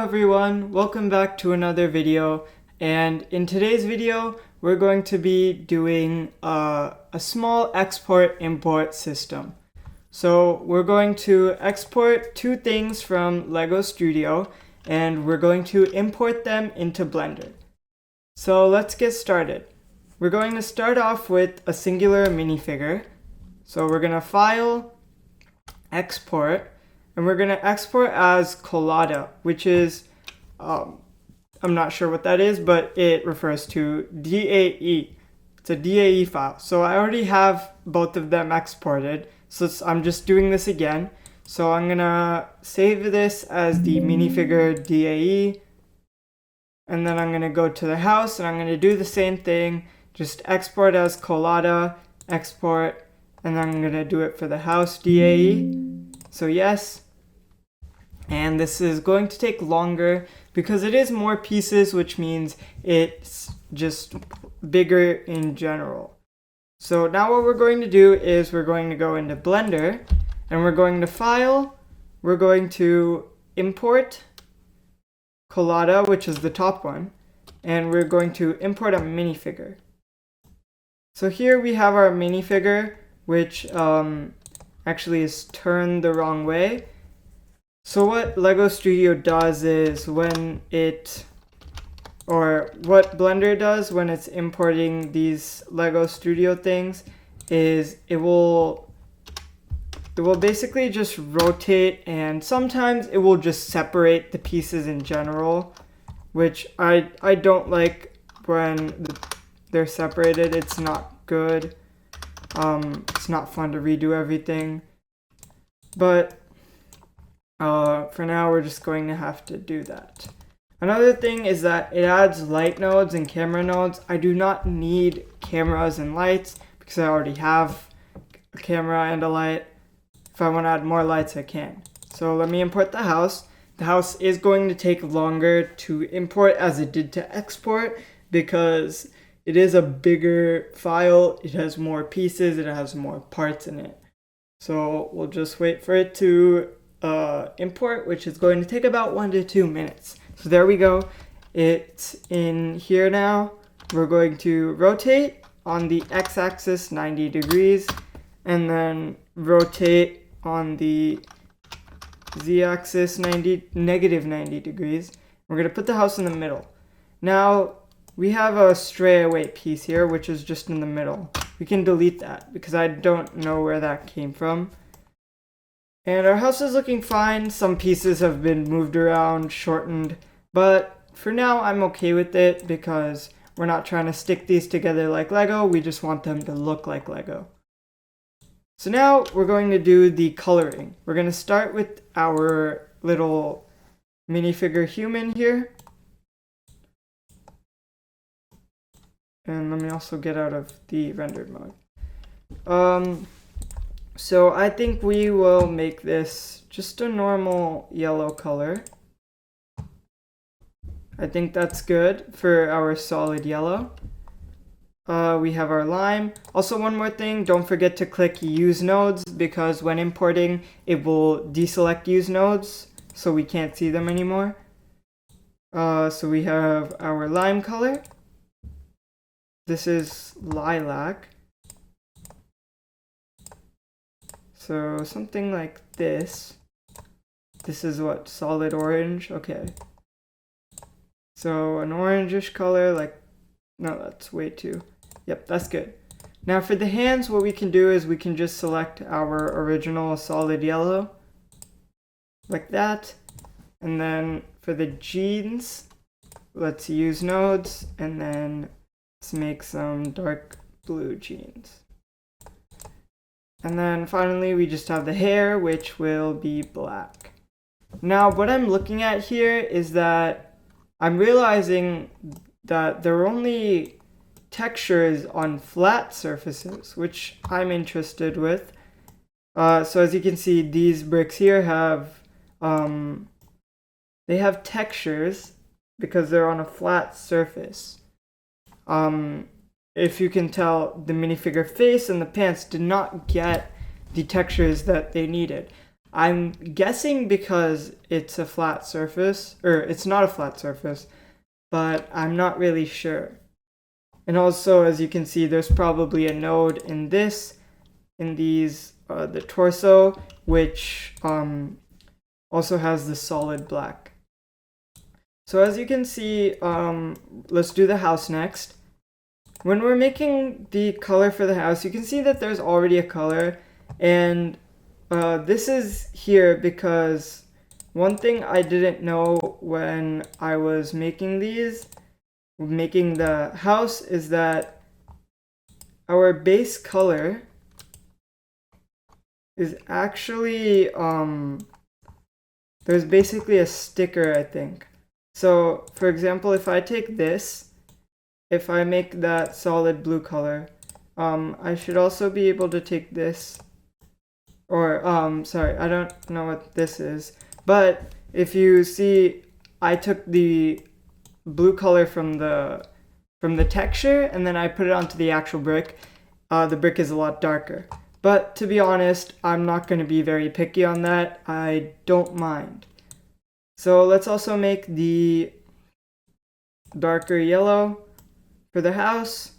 everyone, welcome back to another video, and in today's video we're going to be doing a small export-import system. So we're going to export two things from LEGO Studio and we're going to import them into Blender. So let's get started. We're going to start off with a singular minifigure. So we're going to File, Export, and we're going to export as Collada, which is, I'm not sure what that is, but it refers to DAE. It's a DAE file. So I already have both of them exported, so I'm just doing this again. So I'm going to save this as the minifigure DAE, and then I'm going to go to the house, and I'm going to do the same thing, just export as Collada, export, and then I'm going to do it for the house DAE. So yes. And this is going to take longer because it is more pieces, which means it's just bigger in general. So now what we're going to do is we're going to go into Blender and we're going to File, we're going to Import Collada, which is the top one, and we're going to import a minifigure. So here we have our minifigure, which actually is turned the wrong way. So what LEGO Studio does is what Blender does when it's importing these LEGO Studio things is it will basically just rotate, and sometimes it will just separate the pieces in general, which I don't like when they're separated. It's not good. It's not fun to redo everything, but for now we're just going to have to do that. Another thing is that it adds light nodes and camera nodes. I do not need cameras and lights because I already have a camera and a light. If I want to add more lights, I can. So let me import the house. The house is going to take longer to import as it did to export because it is a bigger file. It has more pieces. It has more parts in it. So we'll just wait for it to import, which is going to take about 1 to 2 minutes. So there we go. It's in here now. We're going to rotate on the x-axis 90 degrees and then rotate on the z-axis negative 90 degrees. We're going to put the house in the middle. Now we have a stray away piece here, which is just in the middle. We can delete that because I don't know where that came from. And our house is looking fine. Some pieces have been moved around, shortened, but for now I'm okay with it because we're not trying to stick these together like Lego. We just want them to look like Lego. So now we're going to do the coloring. We're going to start with our little minifigure human here. And let me also get out of the rendered mode. So I think we will make this just a normal yellow color. I think that's good for our solid yellow. We have our lime. Also, one more thing, don't forget to click use nodes because when importing it will deselect use nodes so we can't see them anymore. So we have our lime color. This is lilac. So something like this. This is what, solid orange? Okay. So an orangish color, like, no, that's way too. Yep, that's good. Now for the hands, what we can do is we can just select our original solid yellow, like that. And then for the jeans, let's use nodes, and then let's make some dark blue jeans. And then finally, we just have the hair, which will be black. Now, what I'm looking at here is that I'm realizing that there are only textures on flat surfaces, which I'm interested with. So as you can see, these bricks here have, they have textures because they're on a flat surface. If you can tell, the minifigure face and the pants did not get the textures that they needed. I'm guessing because it's a flat surface, or it's not a flat surface, but I'm not really sure. And also, as you can see, there's probably a node in these, the torso, which also has the solid black. So as you can see, let's do the house next. When we're making the color for the house, you can see that there's already a color, and this is here because one thing I didn't know when I was making the house, is that our base color is actually, there's basically a sticker, I think. So for example, if I take this, if I make that solid blue color, I should also be able to take this, or sorry, I don't know what this is, but if you see, I took the blue color from the texture and then I put it onto the actual brick. The brick is a lot darker, but to be honest, I'm not going to be very picky on that. I don't mind. So let's also make the darker yellow. For the house,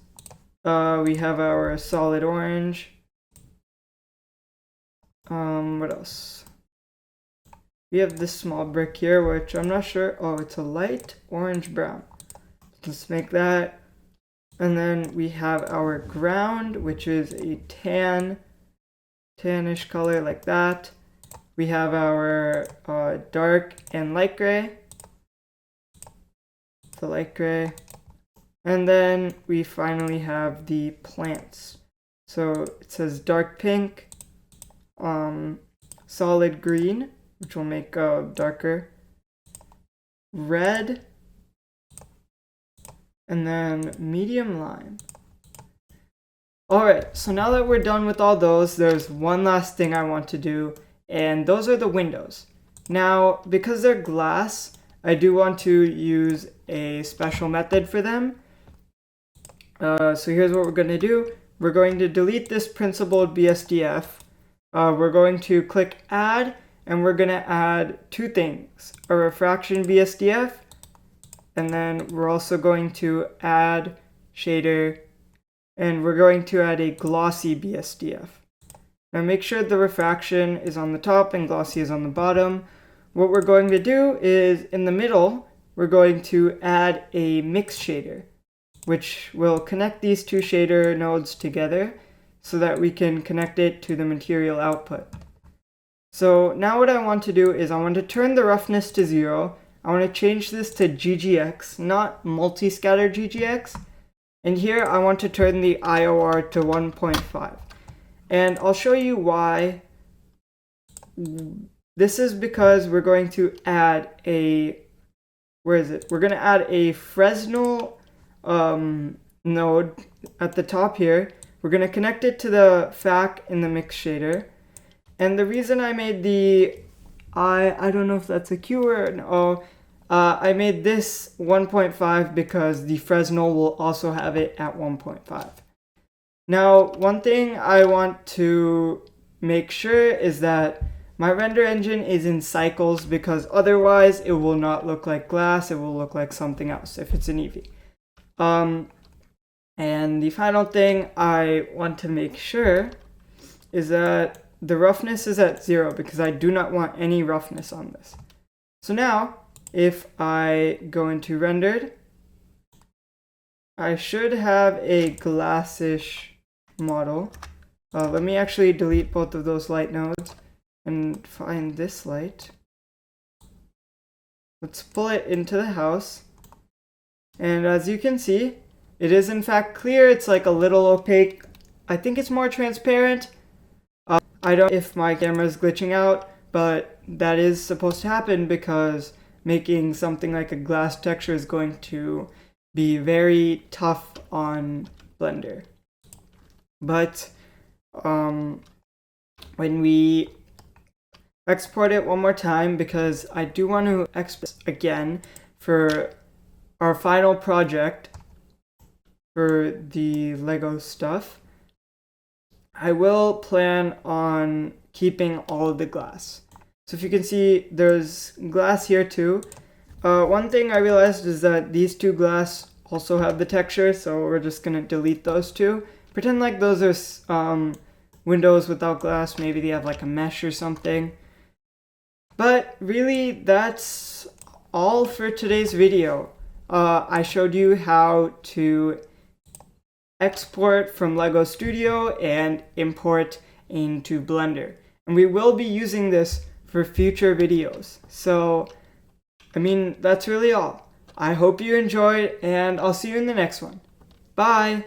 we have our solid orange. What else? We have this small brick here, which I'm not sure. Oh, it's a light orange brown. Let's make that. And then we have our ground, which is a tannish color like that. We have our dark and light gray. The light gray. And then we finally have the plants. So it says dark pink, solid green, which will make darker, red, and then medium lime. Alright, so now that we're done with all those, there's one last thing I want to do, and those are the windows. Now, because they're glass, I do want to use a special method for them. So here's what we're going to do. We're going to delete this principled BSDF. We're going to click add, and we're going to add two things, a refraction BSDF, and then we're also going to add shader, and we're going to add a glossy BSDF. Now make sure the refraction is on the top and glossy is on the bottom. What we're going to do is, in the middle, we're going to add a mix shader, which will connect these two shader nodes together so that we can connect it to the material output. So now what I want to do is I want to turn the roughness to 0. I want to change this to GGX, not multi-scatter GGX. And here I want to turn the IOR to 1.5. And I'll show you why. This is because we're going to add a, we're going to add a Fresnel node at the top here. We're going to connect it to the FAC in the mix shader. And the reason I made the I don't know if that's a Q or an O, I made this 1.5 because the Fresnel will also have it at 1.5. Now, one thing I want to make sure is that my render engine is in cycles, because otherwise it will not look like glass, it will look like something else if it's an Eevee. And the final thing I want to make sure is that the roughness is at 0, because I do not want any roughness on this. So now, if I go into rendered, I should have a glassish model. Let me actually delete both of those light nodes and find this light. Let's pull it into the house. And as you can see, it is in fact clear. It's like a little opaque. I think it's more transparent. I don't know if my camera is glitching out, but that is supposed to happen because making something like a glass texture is going to be very tough on Blender. But when we export it one more time, because I do want to export again for our final project for the Lego stuff, I will plan on keeping all of the glass. So if you can see, there's glass here too. One thing I realized is that these two glass also have the texture, so we're just gonna delete those two. Pretend like those are windows without glass. Maybe they have like a mesh or something. But really, that's all for today's video. I showed you how to export from LEGO Studio and import into Blender. And we will be using this for future videos. So, I mean, that's really all. I hope you enjoyed, and I'll see you in the next one. Bye!